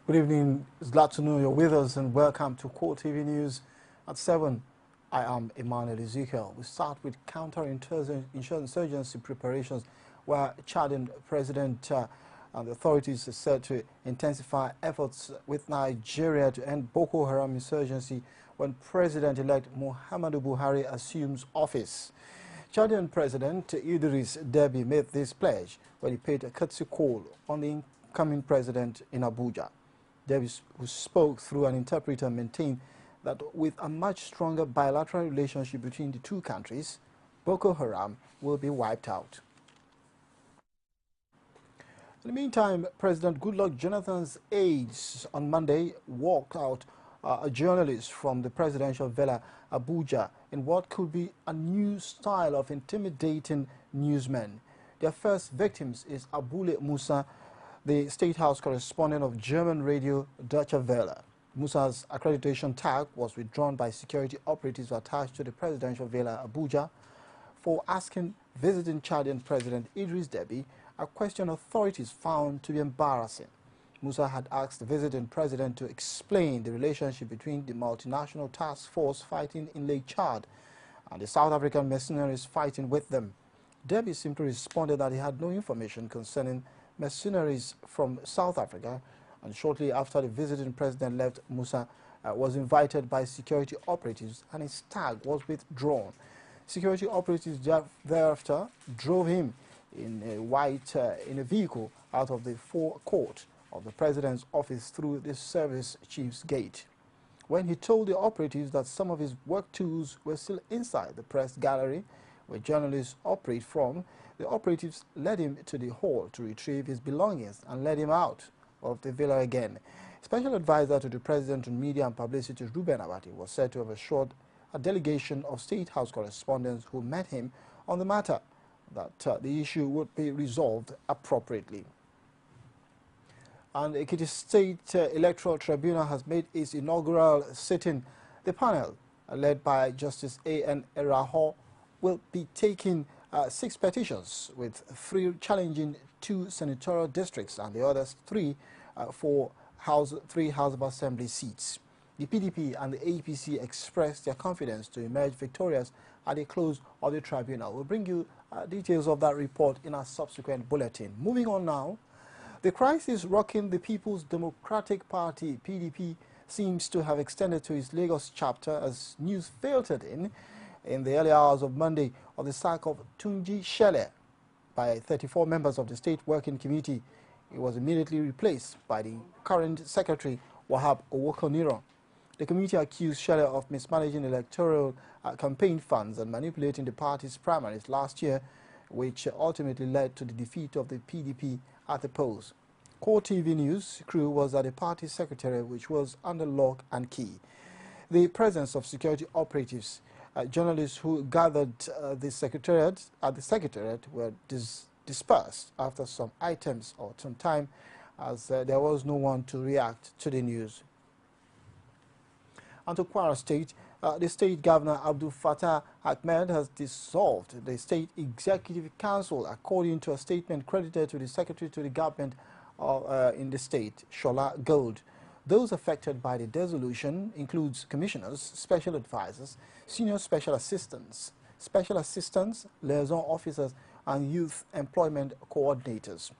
Good evening. It's glad to know you're with us and welcome to CoreTV News at 7. I am Emmanuel Ezekiel. We start with counterinsurgency preparations where Chadian President and the authorities are said to intensify efforts with Nigeria to end Boko Haram insurgency when President-elect Muhammadu Buhari assumes office. Chadian President Idris Deby made this pledge when he paid a courtesy call on the incoming president in Abuja. Deby, who spoke through an interpreter, maintained that with a much stronger bilateral relationship between the two countries, Boko Haram will be wiped out. In the meantime, President Goodluck Jonathan's aides on Monday walked out a journalist from the presidential villa, Abuja, in what could be a new style of intimidating newsmen. Their first victims is Abule Musa, the State House correspondent of German radio Deutsche Welle. Musa's accreditation tag was withdrawn by security operatives attached to the presidential villa, Abuja, for asking visiting Chadian President Idris Deby a question authorities found to be embarrassing. Musa had asked the visiting president to explain the relationship between the multinational task force fighting in Lake Chad and the South African mercenaries fighting with them. Deby simply responded that he had no information concerning mercenaries from South Africa, and shortly after the visiting president left, Musa was invited by security operatives and his tag was withdrawn. Security operatives thereafter drove him in a vehicle out of the forecourt of the president's office through the service chief's gate. When he told the operatives that some of his work tools were still inside the press gallery where journalists operate from, the operatives led him to the hall to retrieve his belongings and let him out of the villa again. Special advisor to the president on media and publicity, Ruben Abati, was said to have assured a delegation of State House correspondents who met him on the matter that the issue would be resolved appropriately. And Edo State Electoral Tribunal has made its inaugural sitting. The panel, led by Justice A.N. Eraho, will be taking 6 petitions, with 3 challenging 2 senatorial districts and the others 3 for 3 House of Assembly seats. The PDP and the APC expressed their confidence to emerge victorious at the close of the tribunal. We'll bring you details of that report in our subsequent bulletin. Moving on now, the crisis rocking the People's Democratic Party, PDP, seems to have extended to its Lagos chapter as news filtered in the early hours of Monday of the sack of Tunji Shele by 34 members of the State Working Committee. He was immediately replaced by the current Secretary, Wahab Owokoniran. The committee accused Shele of mismanaging electoral campaign funds and manipulating the party's primaries last year, which ultimately led to the defeat of the PDP at the polls. CoreTV News crew was at the party secretariat, which was under lock and key. The presence of security operatives, journalists who gathered at the secretariat were dispersed after some items or some time, as there was no one to react to the news. And to Kwara State, the State Governor Abdul Fattah Ahmed has dissolved the State Executive Council, according to a statement credited to the Secretary to the Government in the state, Shola Gold. Those affected by the dissolution includes commissioners, special advisors, senior special assistants, liaison officers, and youth employment coordinators.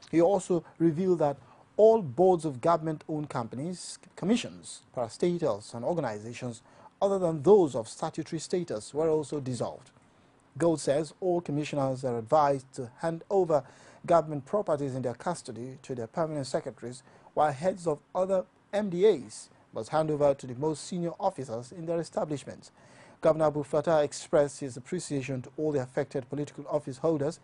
He also revealed that all boards of government-owned companies, commissions, parastatals, and organizations other than those of statutory status were also dissolved. Gold says all commissioners are advised to hand over government properties in their custody to their permanent secretaries, while heads of other MDAs must hand over to the most senior officers in their establishments. Governor Abdul Fattah expressed his appreciation to all the affected political office holders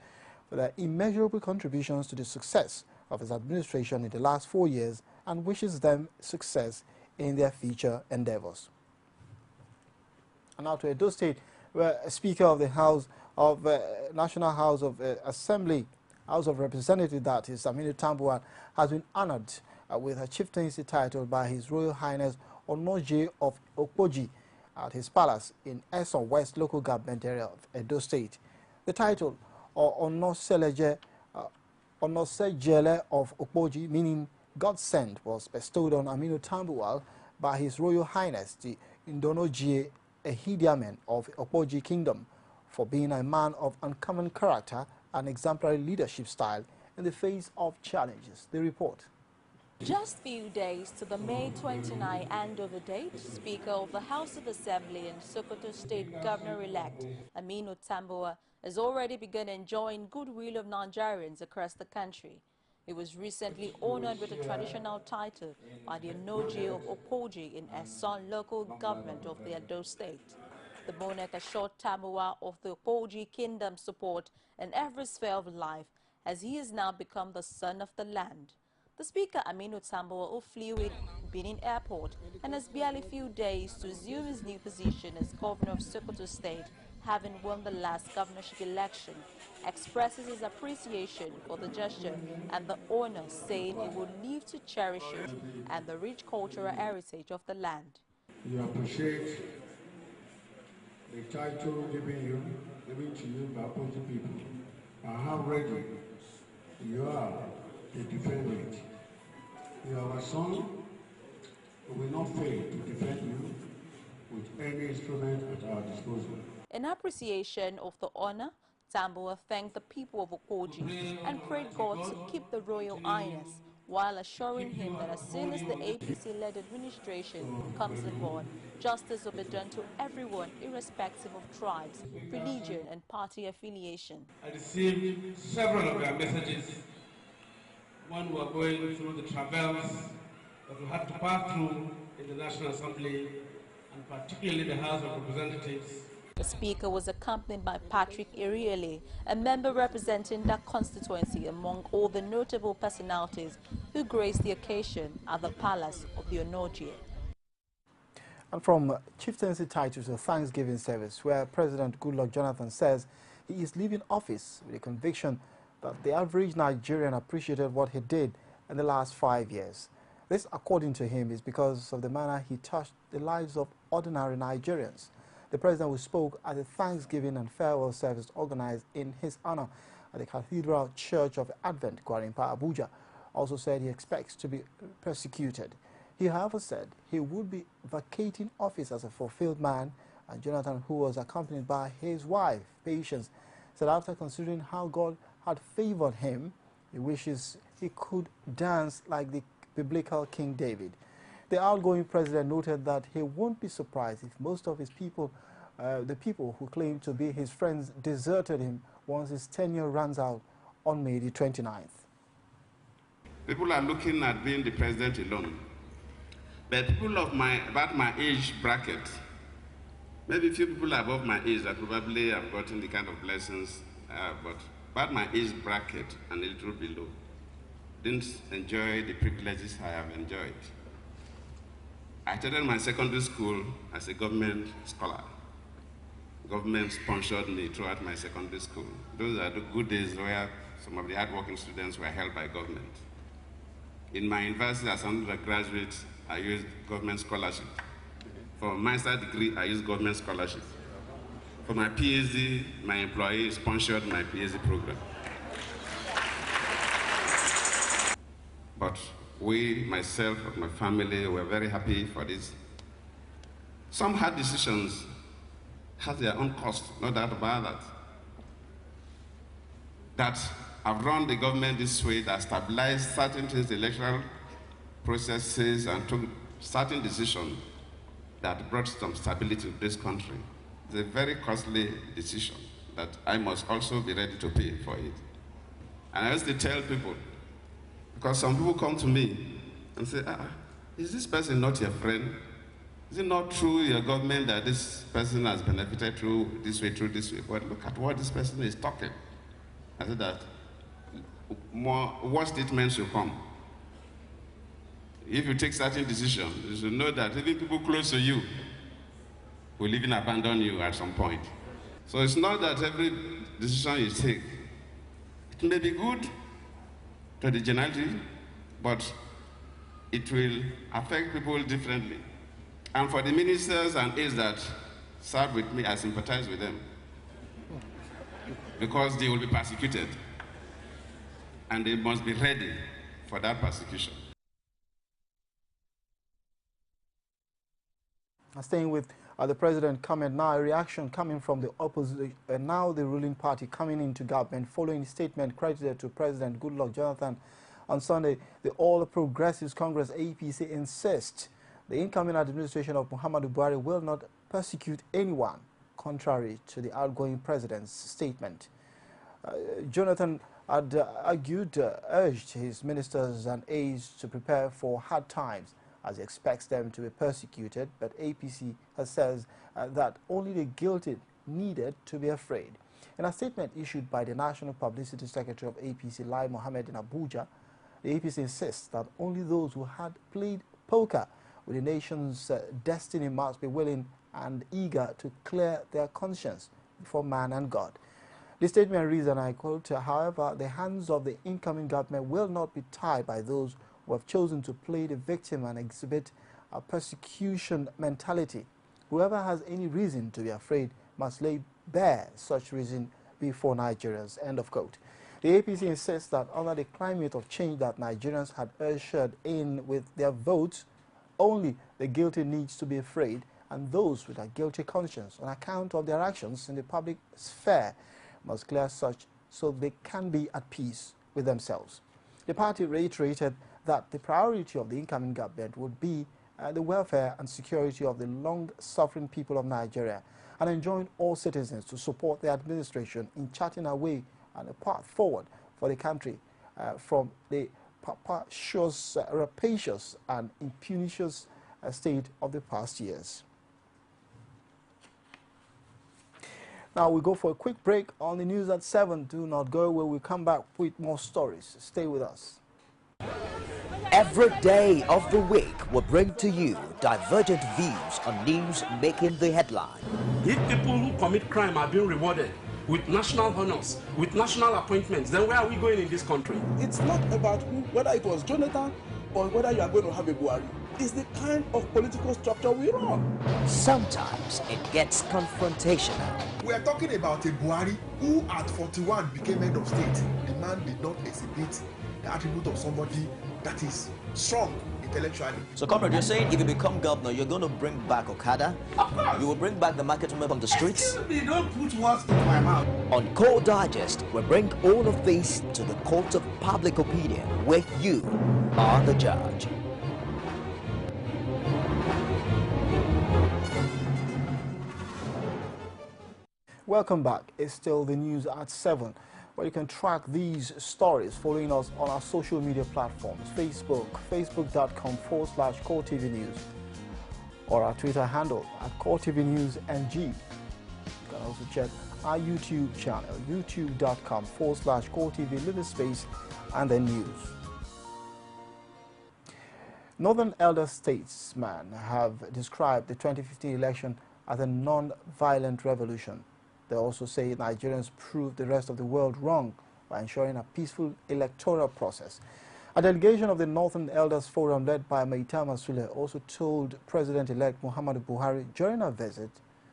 for their immeasurable contributions to the success of his administration in the last 4 years and wishes them success in their future endeavors. And now to Edo State, where a Speaker of the House of National House of Assembly, House of Representatives, that is Aminu Tambuwal, has been honored with a chieftaincy title by His Royal Highness Onoje of Okpoji at his palace in Eson West local government area of Edo State. The title, Onosejele of Okpoji, meaning godsend was bestowed on Aminu Tambuwal by His Royal Highness the Indonogie Ehidiamen of Opoji Kingdom for being a man of uncommon character and exemplary leadership style in the face of challenges. The report. Just few days to the May 29 handover date, Speaker of the House of Assembly and Sokoto State Governor-elect Aminu Tambuwal has already begun enjoying goodwill of Nigerians across the country. He was recently honored with a traditional title by the Onoji of Opoji in Eson local government of the Edo State. The monarch assured Tambuwal of the Opoji Kingdom support in every sphere of life, as he has now become the son of the land. The Speaker, Aminu Tambuwal, who flew in Benin Airport and has barely few days to assume his new position as Governor of Sokoto State, having won the last governorship election, expresses his appreciation for the gesture and the honor, saying he would live to cherish it and the rich cultural heritage of the land. You appreciate the title given to you by Opoji people, and how ready you are to defend it. You are our son, who will not fail to defend you with any instrument at our disposal. In appreciation of the honor, Tambuwal thanked the people of Opoji and prayed God to keep the Royal Highness, while assuring him that as soon as the APC-led administration comes on board, justice will be done to everyone irrespective of tribes, religion and party affiliation. I received several of their messages. One were going through the travails that we had to pass through in the National Assembly, and particularly the House of Representatives. The Speaker was accompanied by Patrick Iriele, a member representing that constituency among all the notable personalities who graced the occasion at the Palace of the Onoji. And from chieftaincy title to Thanksgiving service, where President Goodluck Jonathan says he is leaving office with a conviction that the average Nigerian appreciated what he did in the last 5 years. This, according to him, is because of the manner he touched the lives of ordinary Nigerians. The president, who spoke at the Thanksgiving and farewell service organized in his honor at the Cathedral Church of Advent, Counterintel, Abuja, also said he expects to be persecuted. He, however, said he would be vacating office as a fulfilled man, and Jonathan, who was accompanied by his wife, Patience, said after considering how God had favored him, he wishes he could dance like the biblical King David. The outgoing president noted that he won't be surprised if most of his people, the people who claim to be his friends, deserted him once his tenure runs out on May the 29th. People are looking at being the president alone. But people of about my age bracket, maybe a few people above my age that probably have gotten the kind of blessings, but about my age bracket and a little below, didn't enjoy the privileges I have enjoyed. I attended my secondary school as a government scholar. Government sponsored me throughout my secondary school. Those are the good days where some of the hardworking students were held by government. In my university as an undergraduate, I used government scholarship. For my master's degree, I used government scholarship. For my PhD, my employee sponsored my PhD program. But we, myself, and my family, were very happy for this. Some hard decisions have their own cost, no doubt about that. That have run the government this way, that stabilized certain things, the electoral processes, and took certain decisions that brought some stability to this country. It's a very costly decision that I must also be ready to pay for it. And I used to tell people, because some people come to me and say, is this person not your friend? Is it not true, your government, that this person has benefited through this way? But look at what this person is talking. I said that worse statements will come. If you take certain decisions, you should know that even people close to you will even abandon you at some point. So it's not that every decision you take, it may be good to the generality, but it will affect people differently. And for the ministers and aides that serve with me, I sympathize with them, because they will be persecuted, and they must be ready for that persecution. Staying with the president comment now, a reaction coming from the opposition, now the ruling party coming into government following a statement credited to President Goodluck Jonathan on Sunday. The All Progressive Congress APC insists the incoming administration of Muhammadu Buhari will not persecute anyone, contrary to the outgoing president's statement. Jonathan had urged his ministers and aides to prepare for hard times as he expects them to be persecuted, but APC says that only the guilty needed to be afraid. In a statement issued by the National Publicity Secretary of APC, Lai Mohammed in Abuja, the APC insists that only those who had played poker with the nation's destiny must be willing and eager to clear their conscience before man and God. The statement reads, and I quote, however, the hands of the incoming government will not be tied by those who have chosen to play the victim and exhibit a persecution mentality. Whoever has any reason to be afraid must lay bare such reason before Nigerians. End of quote. The APC insists that under the climate of change that Nigerians had ushered in with their votes, only the guilty needs to be afraid, and those with a guilty conscience on account of their actions in the public sphere must clear such so they can be at peace with themselves. The party reiterated that the priority of the incoming government would be the welfare and security of the long-suffering people of Nigeria, and enjoined all citizens to support the administration in charting a way and a path forward for the country from the rapacious and impugnacious state of the past years. Now we go for a quick break on the news at 7. Do not go away. We'll come back with more stories. Stay with us. Every day of the week will bring to you divergent views on news making the headline. If people who commit crime are being rewarded with national honors, with national appointments, then where are we going in this country? It's not about whether it was Jonathan or whether you are going to have a Buhari. It's the kind of political structure we run. Sometimes it gets confrontational. We are talking about a Buhari who at 41 became head of state. The man did not exhibit the attribute of somebody that is strong intellectually. So, comrade, you're saying if you become governor, you're going to bring back Okada? Of course. You will bring back the market women from the streets? Excuse me, don't put words into my mouth. On Core Digest, we bring all of this to the court of public opinion, where you are the judge. Welcome back. It's still the news at 7, where you can track these stories following us on our social media platforms: Facebook, facebook.com/CoreTV News, or our Twitter handle at CoreTV News NG. You can also check our YouTube channel, youtube.com/CoreTV, little space, and then news. Northern elder statesmen have described the 2015 election as a non-violent revolution. They also say Nigerians proved the rest of the world wrong by ensuring a peaceful electoral process. A delegation of the Northern Elders Forum led by Maitama Sule also told President-elect Muhammadu Buhari during a visit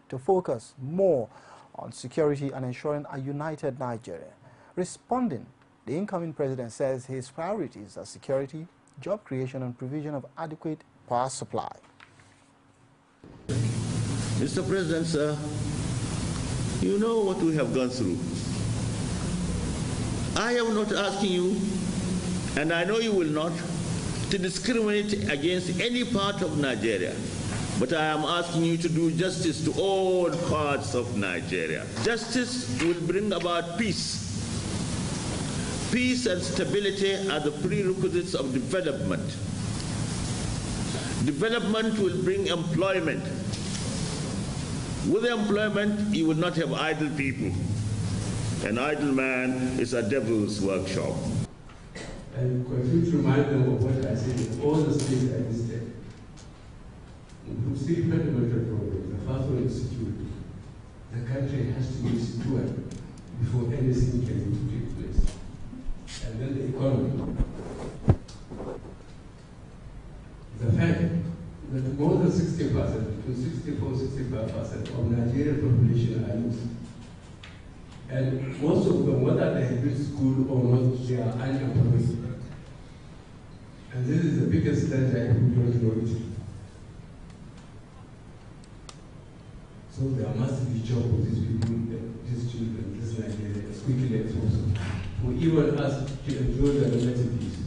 to focus more on security and ensuring a united Nigeria. Responding, the incoming president says his priorities are security, job creation and provision of adequate power supply. Mr. President, sir, you know what we have gone through. I am not asking you, and I know you will not, to discriminate against any part of Nigeria. But I am asking you to do justice to all parts of Nigeria. Justice will bring about peace. Peace and stability are the prerequisites of development. Development will bring employment. With employment, you will not have idle people. An idle man is a devil's workshop. And confused to remind them of what I said in all the states I visited. We see fundamental problems. The first one is security. The country has to be secure before anything can take place. And then the economy. The fact that more than 60%, between 64-65% of Nigerian population are youth. And most of them, whether they have been to school or not, they are unemployed. And this is the biggest danger if we don't know it. So there must be job for these people, these children, this Nigeria, as quickly as possible. For even us to enjoy the relative peace.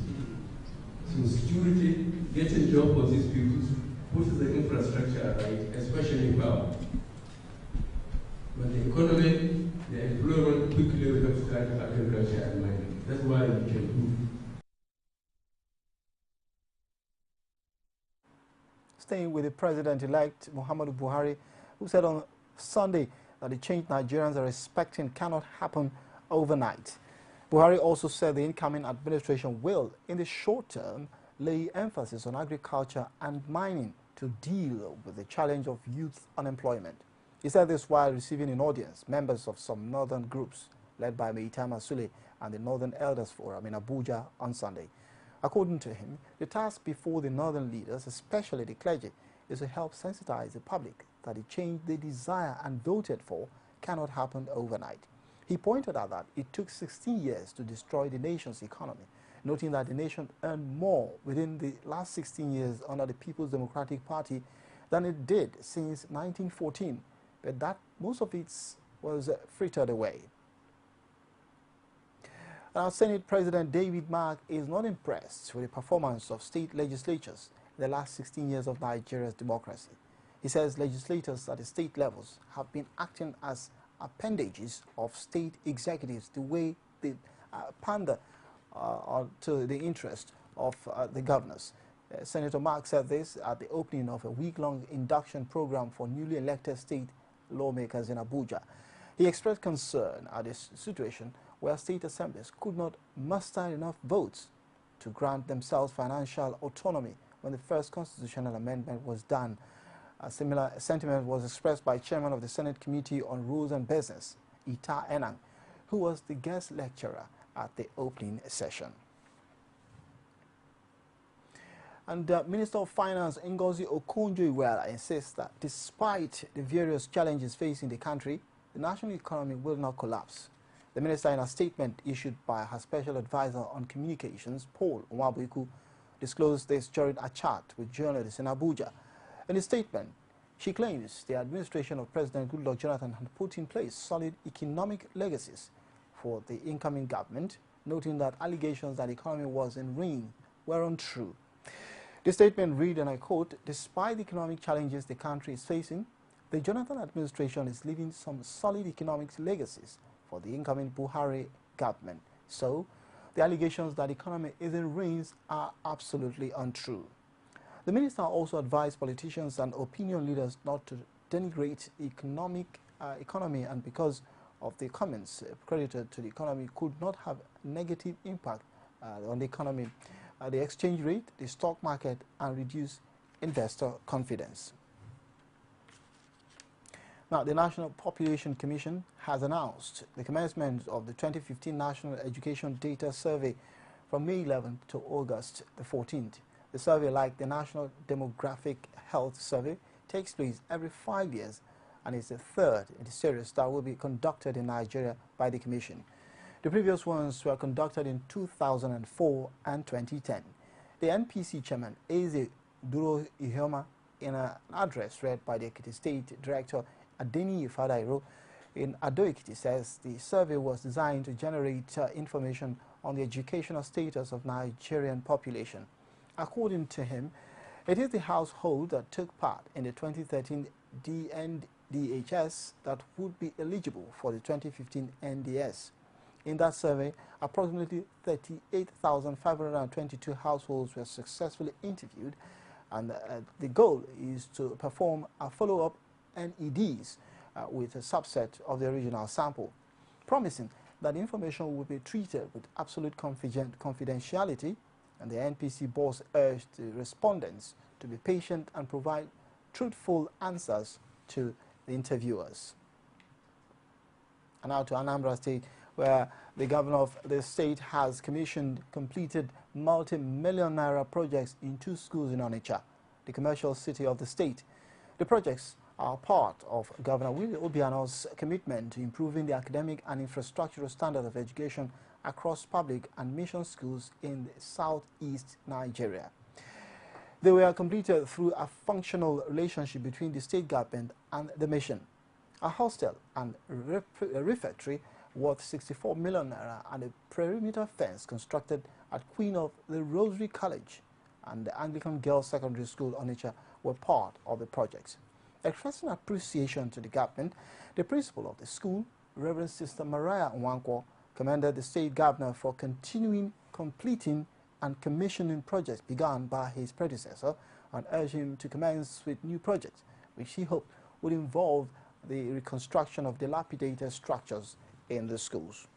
So security, getting job for these people, put the infrastructure right, especially power. But the economy, the employment quickly will have started agriculture and mining. That's why we can do. Staying with the president-elect Muhammadu Buhari, who said on Sunday that the change Nigerians are expecting cannot happen overnight. Buhari also said the incoming administration will, in the short term, lay emphasis on agriculture and mining to deal with the challenge of youth unemployment. He said this while receiving in audience members of some northern groups led by Meitama Sule and the Northern Elders Forum in Abuja on Sunday. According to him, the task before the northern leaders, especially the clergy, is to help sensitize the public that the change they desire and voted for cannot happen overnight. He pointed out that it took 16 years to destroy the nation's economy, noting that the nation earned more within the last 16 years under the People's Democratic Party than it did since 1914, but that most of it was frittered away. Now, Senate President David Mark is not impressed with the performance of state legislatures in the last 16 years of Nigeria's democracy. He says legislators at the state levels have been acting as appendages of state executives, the way they pander to the interest of the governors. Senator Mark said this at the opening of a week-long induction program for newly elected state lawmakers in Abuja. He expressed concern at this situation where state assemblies could not muster enough votes to grant themselves financial autonomy when the first constitutional amendment was done. A similar sentiment was expressed by Chairman of the Senate Committee on Rules and Business, Ita Enang, who was the guest lecturer at the opening session. And Minister of Finance Ngozi Okonjo-Iweala insists that despite the various challenges facing the country, the national economy will not collapse. The minister, in a statement issued by her special advisor on communications, Paul Nwabuiku, disclosed this during a chat with journalists in Abuja. In a statement, she claims the administration of President Goodluck Jonathan had put in place solid economic legacies for the incoming government, noting that allegations that the economy was in ruin were untrue. The statement read, and I quote, "Despite the economic challenges the country is facing, the Jonathan administration is leaving some solid economic legacies for the incoming Buhari government. So, the allegations that the economy is in ruins are absolutely untrue." The minister also advised politicians and opinion leaders not to denigrate economy, and because of the comments credited to the economy could not have negative impact on the economy, the exchange rate, the stock market, and reduce investor confidence. Now, the National Population Commission has announced the commencement of the 2015 National Education Data Survey from May 11th to August the 14th. The survey, like the National Demographic Health Survey, takes place every 5 years and is the third in the series that will be conducted in Nigeria by the Commission. The previous ones were conducted in 2004 and 2010. The NPC chairman, Eze Duro Ihoma, in an address read by the Ekiti State Director Adeni Fadairo in Ado-Ekiti, says the survey was designed to generate information on the educational status of Nigerian population. According to him, it is the household that took part in the 2013 DNDHS that would be eligible for the 2015 NDS. In that survey, approximately 38,522 households were successfully interviewed, and the goal is to perform a follow-up NEDs with a subset of the original sample, promising that the information will be treated with absolute confidentiality, and the NPC boss urged the respondents to be patient and provide truthful answers to the interviewers. And now to Anambra State, where the governor of the state has commissioned completed multi-million naira projects in 2 schools in Onitsha, the commercial city of the state. The projects are part of Governor Willie Obiano's commitment to improving the academic and infrastructural standards of education across public and mission schools in southeast Nigeria. They were completed through a functional relationship between the state government and the mission. a hostel and refectory worth 64 million naira, and a perimeter fence constructed at Queen of the Rosary College and the Anglican Girls Secondary School, Onitsha, were part of the project. Expressing appreciation to the government, the principal of the school, Reverend Sister Mariah Nwankwo, commended the state governor for continuing, completing, and commissioning projects begun by his predecessor, and urged him to commence with new projects, which he hoped would involve the reconstruction of dilapidated structures in the schools.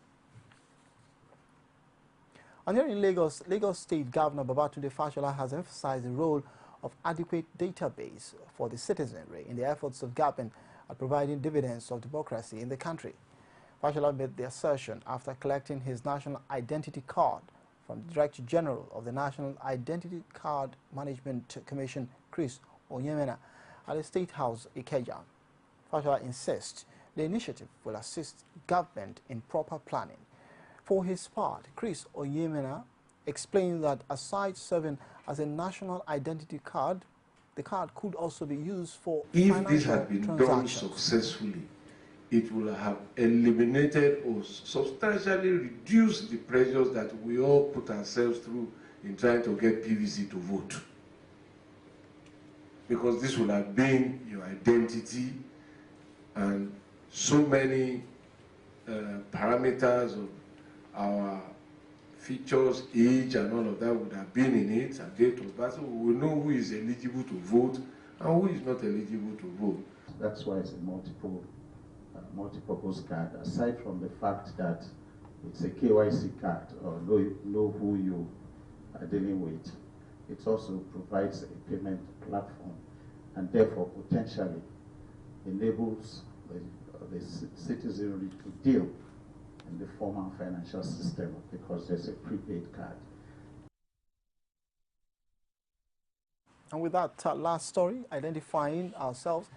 And here in Lagos, Lagos State Governor Babatunde Fashola has emphasized the role of adequate database for the citizenry in the efforts of government at providing dividends of democracy in the country. Fashola made the assertion after collecting his National Identity Card from the Director General of the National Identity Card Management Commission, Chris Onyemena, at the State House, Ikeja. Fashola insists the initiative will assist government in proper planning. For his part, Chris Onyemena explained that aside serving as a national identity card, the card could also be used for if this had been done successfully, it will have eliminated or substantially reduced the pressures that we all put ourselves through in trying to get PVC to vote. Because this would have been your identity, and so many parameters of our features, age, and all of that would have been in it, and date of birth, so we will know who is eligible to vote and who is not eligible to vote. That's why it's a multi-purpose card. Aside from the fact that it's a KYC card, or know who you are dealing with, it also provides a payment platform, and therefore potentially enables the citizenry to deal in the formal financial system because there's a prepaid card. And with that last story, identifying ourselves,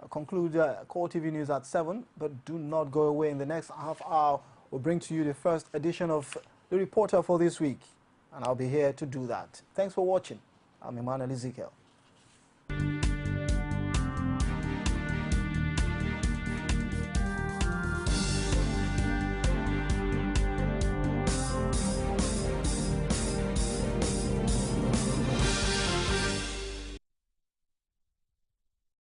conclude CoreTV News at 7, but do not go away. In the next half hour, we'll bring to you the first edition of The Reporter for this week, and I'll be here to do that. Thanks for watching. I'm Emmanuel Ezekiel.